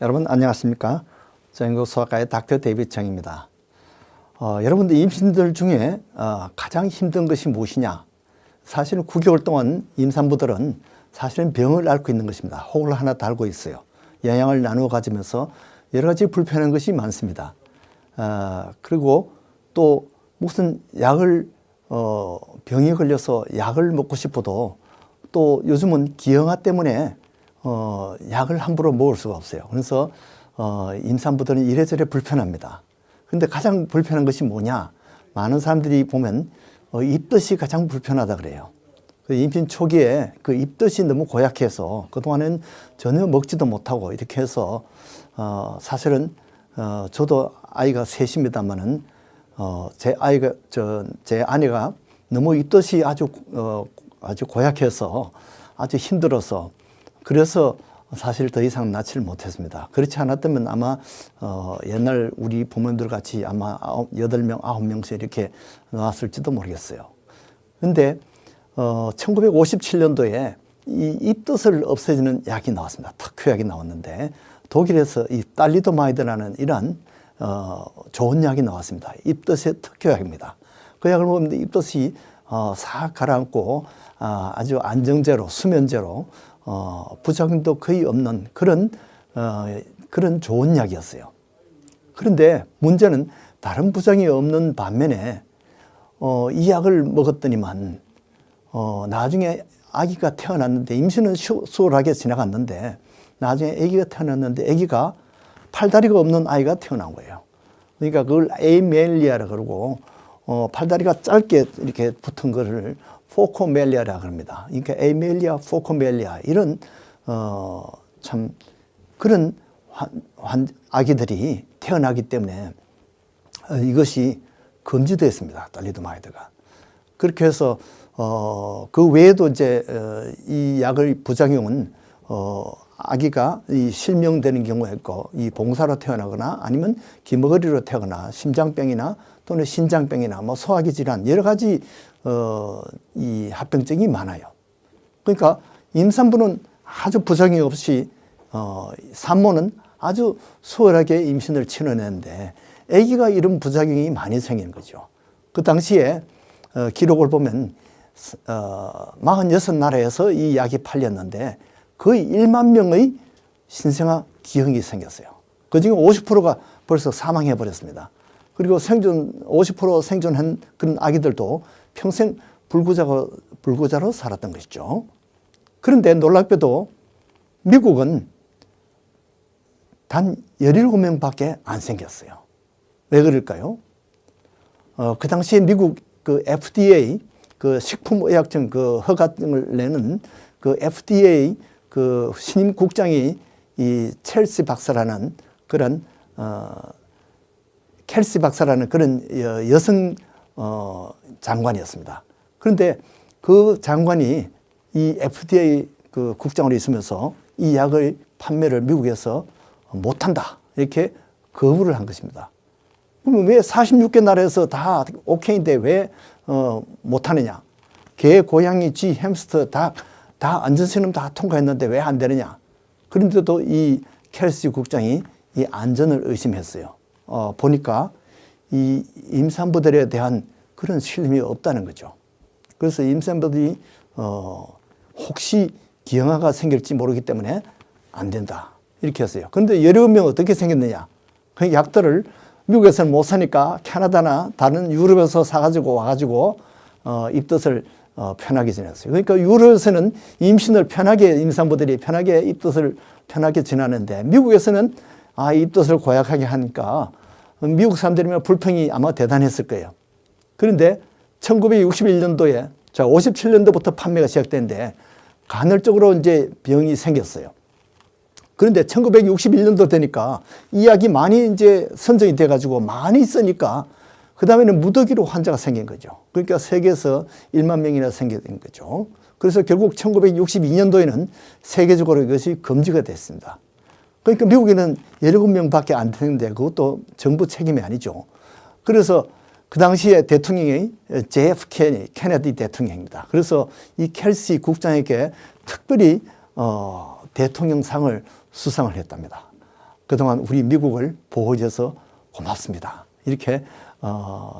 여러분 안녕하십니까? 전국소아과의 닥터 데이비드 정입니다. 여러분들 임신들 중에 가장 힘든 것이 무엇이냐? 사실은 9개월 동안 임산부들은 사실은 병을 앓고 있는 것입니다. 혹을 하나 달고 있어요. 영양을 나누어 가지면서 여러 가지 불편한 것이 많습니다. 그리고 또 무슨 약을 병이 걸려서 약을 먹고 싶어도 또 요즘은 기형아 때문에 약을 함부로 먹을 수가 없어요. 그래서 임산부들은 이래저래 불편합니다. 근데 가장 불편한 것이 뭐냐? 많은 사람들이 보면 입덧이 가장 불편하다 그래요. 임신 초기에 그 입덧이 너무 고약해서 그동안은 전혀 먹지도 못하고 이렇게 해서 사실은 저도 아이가 셋입니다만은 제 아내가 너무 입덧이 아주 고약해서 아주 힘들어서 그래서 사실 더 이상 낳지를 못했습니다. 그렇지 않았다면 아마 옛날 우리 부모님들 같이 아마 8명, 9명씩 이렇게 나왔을지도 모르겠어요. 근데 1957년도에 이 입덧을 없애주는 약이 나왔습니다. 특효약이 나왔는데 독일에서 이 딸리도마이드라는 이러한 좋은 약이 나왔습니다. 입덧의 특효약입니다. 그 약을 먹으면 입덧이 싹 가라앉고 아주 안정제로, 수면제로 부작용도 거의 없는 그런 좋은 약이었어요. 그런데 문제는 다른 부작용이 없는 반면에 이 약을 먹었더니만 나중에 아기가 태어났는데 임신은 수월하게 지나갔는데 나중에 아기가 태어났는데 아기가 팔다리가 없는 아이가 태어난 거예요. 그러니까 그걸 에이멜리아라 그러고 팔다리가 짧게 이렇게 붙은 거를 포코멜리아라 그럽니다. 그러니까 에이멜리아, 포코멜리아 이런 참 그런 아기들이 태어나기 때문에 이것이 금지되었습니다. 딸리도마이드가. 그렇게 해서 그 외에도 이제 이 약의 부작용은 아기가 이 실명되는 경우가 있고 이 봉사로 태어나거나 아니면 기머거리로 태어나거나 심장병이나 또는 신장병이나 뭐 소화기 질환 여러 가지 이 합병증이 많아요. 그러니까 임산부는 아주 부작용이 없이 산모는 아주 수월하게 임신을 치러내는데 아기가 이런 부작용이 많이 생기는 거죠. 그 당시에 기록을 보면 46나라에서 이 약이 팔렸는데 거의 1만 명의 신생아 기형이 생겼어요. 그중에 50%가 벌써 사망해 버렸습니다. 그리고 50% 생존한 그런 아기들도 평생 불구자로 살았던 것이죠. 그런데 놀랍게도 미국은 단 17명밖에 안 생겼어요. 왜 그럴까요? 그 당시에 미국 그 FDA 그 식품의약청 그 허가증을 내는 그 FDA 그 신임 국장이 이 첼시 박사라는 그런 켈시 박사라는 그런 여성 장관이었습니다. 그런데 그 장관이 이 FDA 그 국장으로 있으면서 이 약의 판매를 미국에서 못한다 이렇게 거부를 한 것입니다. 그러면 왜 46개 나라에서 다 오케이인데 왜 못하느냐? 개, 고양이, 쥐, 햄스터 다 안전시험 다 통과했는데 왜 안 되느냐? 그런데도 이 켈시 국장이 이 안전을 의심했어요. 보니까 이 임산부들에 대한 그런 신임이 없다는 거죠. 그래서 임산부들이 혹시 기형아가 생길지 모르기 때문에 안 된다 이렇게 했어요. 그런데 17명 어떻게 생겼느냐? 그 약들을 미국에서는 못 사니까 캐나다나 다른 유럽에서 사가지고 와가지고 입덧을 편하게 지냈어요. 그러니까 유럽에서는 임신을 편하게 임산부들이 편하게 입덧을 편하게 지나는데 미국에서는 입덧을 고약하게 하니까 미국 사람들이면 불평이 아마 대단했을 거예요. 그런데 1961년도에 57년도부터 판매가 시작됐는데 간헐적으로 이제 병이 생겼어요. 그런데 1961년도 되니까 이 약이 많이 이제 선정이 돼가지고 많이 쓰니까 그 다음에는 무더기로 환자가 생긴 거죠. 그러니까 세계에서 1만 명이나 생긴 거죠. 그래서 결국 1962년도에는 세계적으로 이것이 금지가 됐습니다. 그러니까 미국에는 17명밖에 안 되는데 그것도 정부 책임이 아니죠. 그래서 그 당시에 대통령이 JF 케네디 대통령입니다. 그래서 이 켈시 국장에게 특별히 대통령상을 수상을 했답니다. 그동안 우리 미국을 보호해줘서 고맙습니다. 이렇게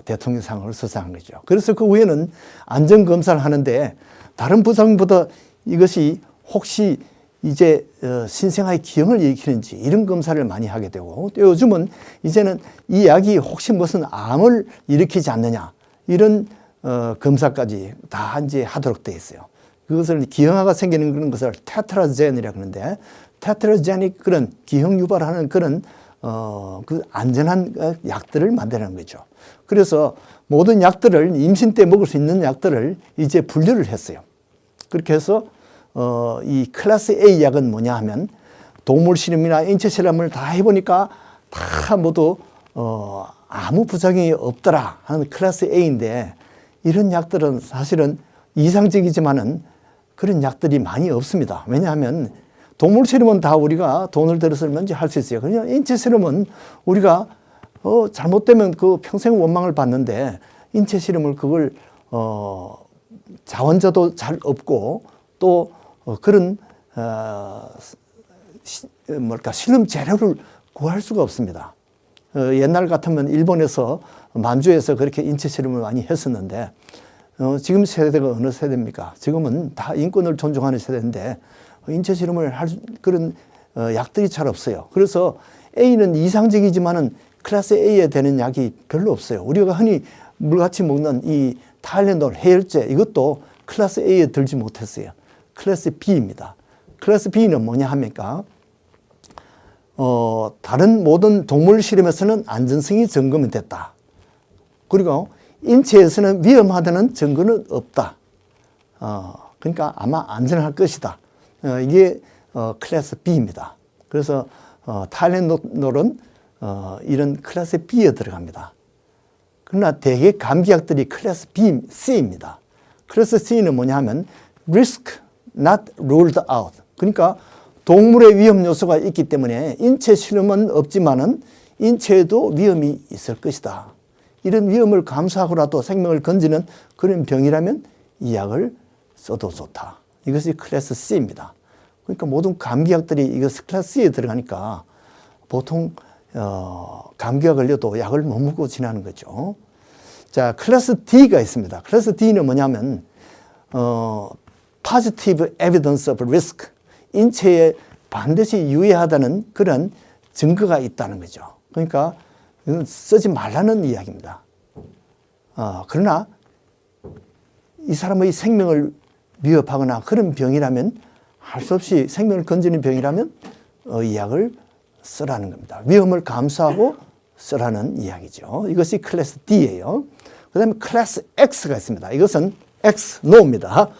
대통령상을 수상한 거죠. 그래서 그 후에는 안전검사를 하는데 다른 부상보다 이것이 혹시 이제 신생아의 기형을 일으키는지 이런 검사를 많이 하게 되고, 또 요즘은 이제는 이 약이 혹시 무슨 암을 일으키지 않느냐 이런 검사까지 다 이제 하도록 되어 있어요. 그것을 기형아가 생기는 그런 것을 테트라젠이라고 하는데, 테트라젠이 그런 기형 유발하는 그런 그 안전한 약들을 만드는 거죠. 그래서 모든 약들을 임신 때 먹을 수 있는 약들을 이제 분류를 했어요. 그렇게 해서 이 클래스 A 약은 뭐냐 하면 동물 실험이나 인체 실험을 다 해보니까 다 모두 아무 부작용이 없더라 하는 클래스 A인데, 이런 약들은 사실은 이상적이지만은 그런 약들이 많이 없습니다. 왜냐하면 동물 실험은 다 우리가 돈을 들여서 얼마든지 할 수 있어요. 그냥 인체 실험은 우리가 잘못되면 그 평생 원망을 받는데, 인체 실험을 그걸 자원자도 잘 없고 또 그런 실험 재료를 구할 수가 없습니다. 옛날 같으면 일본에서 만주에서 그렇게 인체 실험을 많이 했었는데, 지금 세대가 어느 세대입니까? 지금은 다 인권을 존중하는 세대인데 인체 실험을 할 그런 약들이 잘 없어요. 그래서 A는 이상적이지만은 클래스 A에 되는 약이 별로 없어요. 우리가 흔히 물같이 먹는 이 타일랜돌, 해열제, 이것도 클래스 A에 들지 못했어요. 클래스 B입니다. 클래스 B는 뭐냐 합니까? 다른 모든 동물 실험에서는 안전성이 점검이 됐다. 그리고 인체에서는 위험하다는 증거는 없다. 그러니까 아마 안전할 것이다. 이게 클래스 B입니다. 그래서 타일랜돌은 이런 클래스 B에 들어갑니다. 그러나 대개 감기약들이 클래스 B, C입니다. 클래스 C는 뭐냐 하면 risk not ruled out. 그러니까 동물의 위험 요소가 있기 때문에 인체 실험은 없지만은 인체에도 위험이 있을 것이다. 이런 위험을 감수하고라도 생명을 건지는 그런 병이라면 이 약을 써도 좋다. 이것이 클래스 C입니다. 그러니까 모든 감기약들이 이것 클래스 C에 들어가니까 보통 감기가 걸려도 약을 못 먹고 지나는 거죠. 자, 클래스 D가 있습니다. 클래스 D는 뭐냐면 positive evidence of risk. 인체에 반드시 유해하다는 그런 증거가 있다는 거죠. 그러니까 이건 쓰지 말라는 이야기입니다. 그러나 이 사람의 생명을 위협하거나 그런 병이라면, 할 수 없이 생명을 건지는 병이라면 이 약을 쓰라는 겁니다. 위험을 감수하고 쓰라는 이야기죠. 이것이 클래스 D예요. 그 다음에 클래스 X가 있습니다. 이것은 X, NO입니다.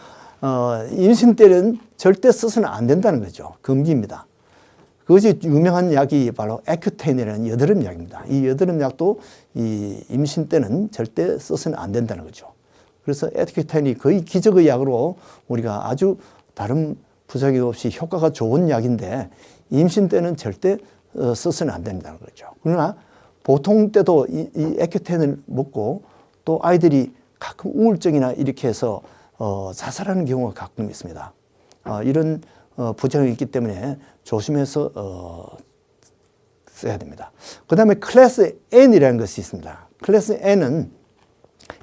임신 때는 절대 써서는 안 된다는 거죠. 금기입니다. 그것이 유명한 약이 바로 에큐텐이라는 여드름 약입니다. 이 여드름 약도 이 임신 때는 절대 써서는 안 된다는 거죠. 그래서 에큐텐이 거의 기적의 약으로 우리가 아주 다른 부작용 없이 효과가 좋은 약인데, 임신 때는 절대 써서는 안 된다는 거죠. 그러나 보통 때도 이 에큐텐을 먹고 또 아이들이 가끔 우울증이나 이렇게 해서 자살하는 경우가 가끔 있습니다. 이런 부작용이 있기 때문에 조심해서 써야 됩니다. 그 다음에 클래스 N이라는 것이 있습니다. 클래스 N은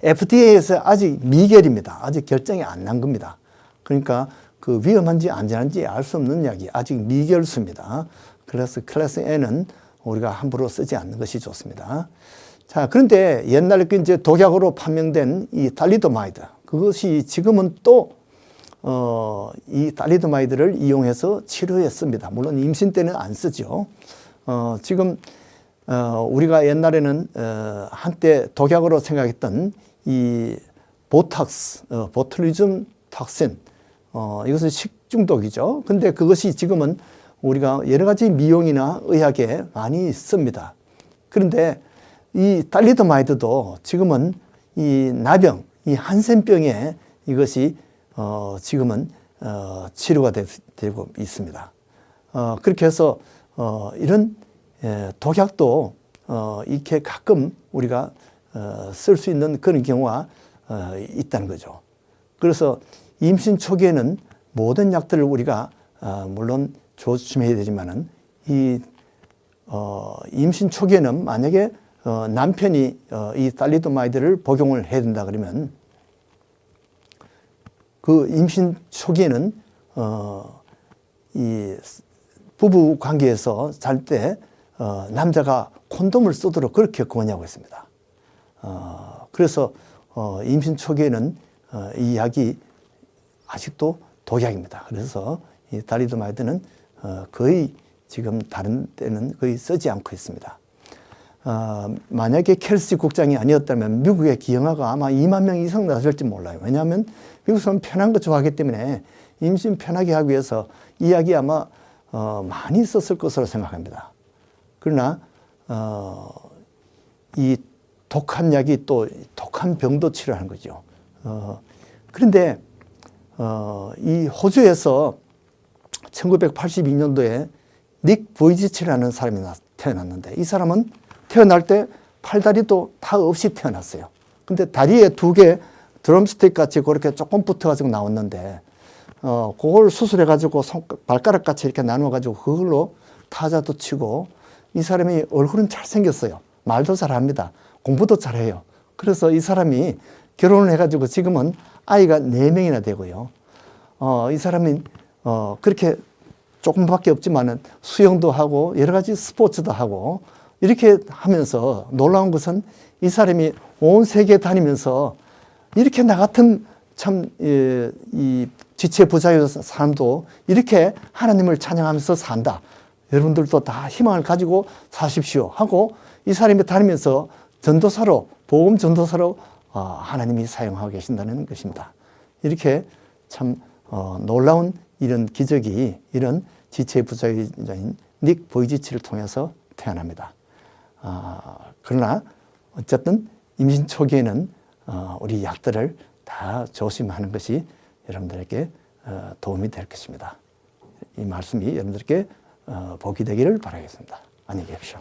FDA에서 아직 미결입니다. 아직 결정이 안 난 겁니다. 그러니까 그 위험한지 안전한지 알 수 없는 약이 아직 미결수입니다. 그래서 클래스 N은 우리가 함부로 쓰지 않는 것이 좋습니다. 자, 그런데 옛날에 이제 독약으로 판명된 이 달리도마이드, 그것이 지금은 또 이 달리도마이드를 이용해서 치료에 씁니다. 물론 임신 때는 안 쓰죠. 지금 우리가 옛날에는 한때 독약으로 생각했던 이 보탁스, 보툴리즘 톡신, 이것은 식중독이죠. 근데 그것이 지금은 우리가 여러 가지 미용이나 의학에 많이 씁니다. 그런데 이 달리도마이드도 지금은 이 나병, 이 한센병에 이것이 지금은 치료가 되고 있습니다. 그렇게 해서 이런 독약도 이렇게 가끔 우리가 쓸 수 있는 그런 경우가 있다는 거죠. 그래서 임신 초기에는 모든 약들을 우리가 물론 조심해야 되지만은 이 임신 초기에는 만약에 남편이 이 탈리도마이드를 복용을 해야 된다 그러면 그 임신 초기에는 이 부부 관계에서 잘 때 남자가 콘돔을 쓰도록 그렇게 권유하고 있습니다. 그래서 임신 초기에는 이 약이 아직도 독약입니다. 그래서 이 탈리도마이드는 거의 지금 다른 때는 거의 쓰지 않고 있습니다. 만약에 켈시 국장이 아니었다면 미국의 기형아가 아마 2만 명 이상 나설지 몰라요. 왜냐하면 미국 사람은 편한 거 좋아하기 때문에 임신 편하게 하기 위해서 이 약이 아마 많이 썼을 것으로 생각합니다. 그러나 이 독한 약이 또 독한 병도 치료하는 거죠. 그런데 이 호주에서 1982년도에 닉 보이지치라는 사람이 태어났는데 이 사람은 태어날 때 팔다리도 다 없이 태어났어요. 근데 다리에 2개 드럼스틱 같이 그렇게 조금 붙어가지고 나왔는데 그걸 수술해가지고 발가락 같이 이렇게 나눠가지고 그걸로 타자도 치고 이 사람이 얼굴은 잘생겼어요. 말도 잘합니다. 공부도 잘해요. 그래서 이 사람이 결혼을 해가지고 지금은 아이가 4명이나 되고요. 이 사람이 그렇게 조금밖에 없지만은 수영도 하고 여러 가지 스포츠도 하고 이렇게 하면서 놀라운 것은 이 사람이 온 세계 다니면서 이렇게 나 같은 참 이 지체 부자의 사람도 이렇게 하나님을 찬양하면서 산다. 여러분들도 다 희망을 가지고 사십시오 하고 이 사람이 다니면서 전도사로 복음 전도사로 하나님이 사용하고 계신다는 것입니다. 이렇게 참 놀라운 이런 기적이 이런 지체 부자인 닉 보이지치를 통해서 태어납니다. 그러나 어쨌든 임신 초기에는 우리 약들을 다 조심하는 것이 여러분들에게 도움이 될 것입니다. 이 말씀이 여러분들께 복이 되기를 바라겠습니다. 안녕히 계십시오.